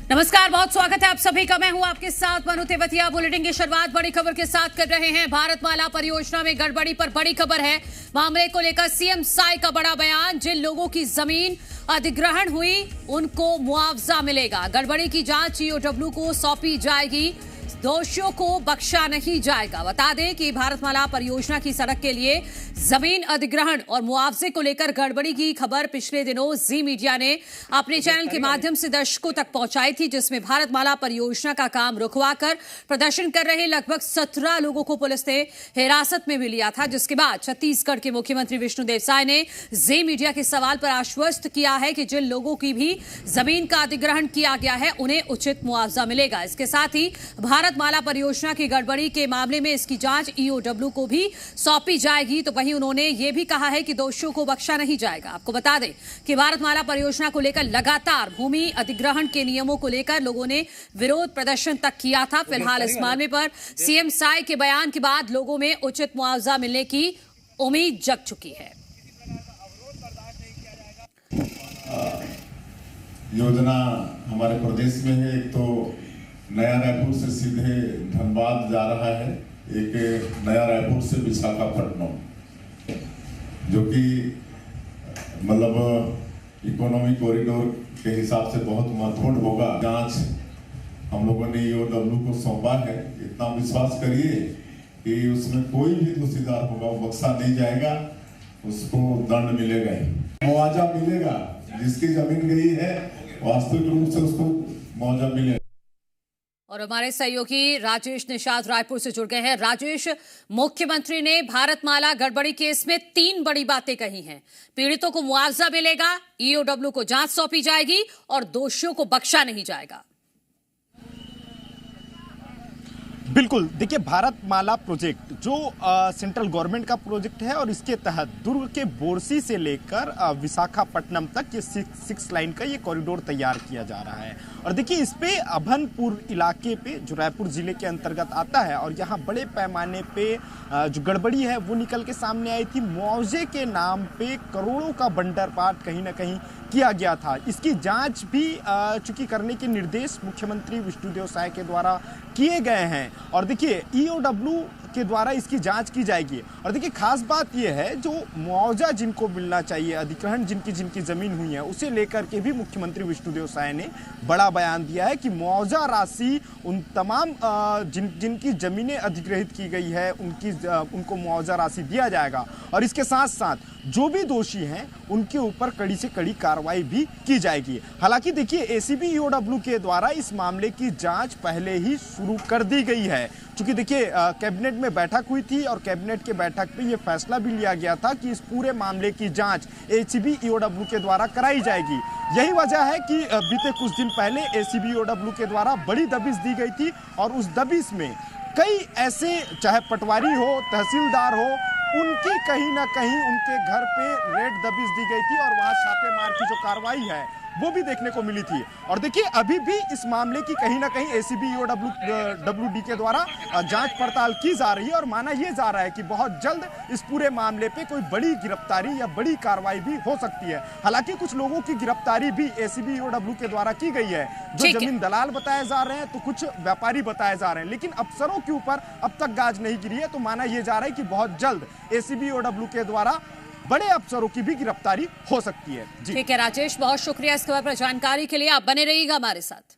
नमस्कार, बहुत स्वागत है आप सभी का। मैं हूं आपके साथ मनु तेवतिया। बुलेटिन की शुरुआत बड़ी खबर के साथ कर रहे हैं। भारतमाला परियोजना में गड़बड़ी पर बड़ी खबर है। मामले को लेकर सीएम साई का बड़ा बयान। जिन लोगों की जमीन अधिग्रहण हुई उनको मुआवजा मिलेगा। गड़बड़ी की जांच ईओडब्ल्यू को सौंपी जाएगी। दोषियों को बख्शा नहीं जाएगा। बता दें कि भारतमाला परियोजना की सड़क के लिए जमीन अधिग्रहण और मुआवजे को लेकर गड़बड़ी की खबर पिछले दिनों जी मीडिया ने अपने चैनल के माध्यम से दर्शकों तक पहुंचाई थी, जिसमें भारतमाला परियोजना का काम रुकवाकर प्रदर्शन कर रहे लगभग 17 लोगों को पुलिस ने हिरासत में भी लिया था। जिसके बाद छत्तीसगढ़ के मुख्यमंत्री विष्णुदेव साय ने जी मीडिया के सवाल पर आश्वस्त किया है कि जिन लोगों की भी जमीन का अधिग्रहण किया गया है उन्हें उचित मुआवजा मिलेगा। इसके साथ ही भारतमाला परियोजना की गड़बड़ी के मामले में इसकी जांच ईओडब्ल्यू को भी सौंपी जाएगी। तो वहीं उन्होंने ये भी कहा है कि दोषियों को बख्शा नहीं जाएगा। आपको बता दें कि भारतमाला परियोजना को लेकर लगातार भूमि अधिग्रहण के नियमों को लेकर लोगों ने विरोध प्रदर्शन तक किया था। फिलहाल इस मामले पर सीएम साय के बयान के बाद लोगों में उचित मुआवजा मिलने की उम्मीद जग चुकी है। योजना हमारे प्रदेश में है। एक तो नया रायपुर से सीधे धनबाद जा रहा है, एक नया रायपुर से विशाखापट्टनम, जो कि मतलब इकोनॉमी कॉरिडोर के हिसाब से बहुत महत्वपूर्ण होगा। जांच हम लोगों ने ईओडब्ल्यू को सौंपा है। इतना विश्वास करिए कि उसमें कोई भी दोषीदार होगा वो बख्शा नहीं जाएगा, उसको दंड मिलेगा ही, मुआवजा मिलेगा। जिसकी जमीन गई है वास्तविक रूप से उसको मुआवजा मिलेगा। और हमारे सहयोगी राजेश निषाद रायपुर से जुड़ गए हैं। राजेश, मुख्यमंत्री ने भारतमाला गड़बड़ी केस में 3 बड़ी बातें कही हैं। पीड़ितों को मुआवजा मिलेगा, ईओडब्ल्यू को जांच सौंपी जाएगी और दोषियों को बख्शा नहीं जाएगा। बिल्कुल, देखिए, भारतमाला प्रोजेक्ट जो सेंट्रल गवर्नमेंट का प्रोजेक्ट है और इसके तहत दुर्ग के बोरसी से लेकर विशाखापट्टनम तक ये 6 लाइन का ये कॉरिडोर तैयार किया जा रहा है। और देखिए, इस पे अभनपुर इलाके पे जो रायपुर जिले के अंतर्गत आता है और यहाँ बड़े पैमाने पे जो गड़बड़ी है वो निकल के सामने आई थी। मुआवजे के नाम पे करोड़ों का बंटरपाट कहीं ना कहीं किया गया था। इसकी जांच भी चूंकि करने के निर्देश मुख्यमंत्री विष्णुदेव साय के द्वारा किए गए हैं। और देखिए, ईओडब्ल्यू के द्वारा इसकी जांच की जाएगी। और देखिए, खास बात यह है जो मुआवजा जिनको मिलना चाहिए, अधिग्रहण जिनकी जमीन हुई है, उसे लेकर के भी मुख्यमंत्री विष्णुदेव साय ने बड़ा बयान दिया है कि मुआवजा राशि उन तमाम जिनकी जमीनें अधिग्रहित की गई है उनको मुआवजा राशि दिया जाएगा। और इसके साथ साथ जो भी दोषी हैं उनके ऊपर कड़ी से कड़ी कार्रवाई भी की जाएगी। हालांकि देखिए, एसीबी ईओडब्ल्यू के द्वारा इस मामले की जांच पहले ही शुरू कर दी गई है। क्योंकि देखिए, कैबिनेट में बैठक हुई थी और कैबिनेट के बैठक पे ये फैसला भी लिया गया था कि इस पूरे मामले की जांच एसीबी ईओडब्ल्यू के द्वारा कराई जाएगी। यही वजह है कि बीते कुछ दिन पहले एसीबी ईओडब्ल्यू के द्वारा बड़ी दबिश दी गई थी और उस दबिश में कई ऐसे, चाहे पटवारी हो, तहसीलदार हो, उनकी कहीं ना कहीं उनके घर पे रेड दबिश दी गई थी और वहां छापेमार की जो कार्रवाई है वो भी देखने को मिली थी। और देखिए, अभी भी इस मामले की कहीं ना कहीं एसीबी ईओडब्ल्यू के द्वारा जांच पड़ताल की जा रही है और माना यह जा रहा है कि बहुत जल्द इस पूरे मामले पे कोई बड़ी गिरफ्तारी या बड़ी कार्रवाई भी हो सकती है। हालांकि कुछ लोगों की गिरफ्तारी भी एसीबी ईओडब्ल्यू के द्वारा की गई है, जो जमीन दलाल बताए जा रहे हैं, तो कुछ व्यापारी बताए जा रहे हैं। लेकिन अफसरों के ऊपर अब तक गाज नहीं गिरी है, तो माना यह जा रहा है कि बहुत जल्द एसीबी ईओडब्ल्यू के द्वारा बड़े अफसरों की भी गिरफ्तारी हो सकती है। ठीक है राजेश, बहुत शुक्रिया इस खबर पर जानकारी के लिए। आप बने रहिएगा हमारे साथ।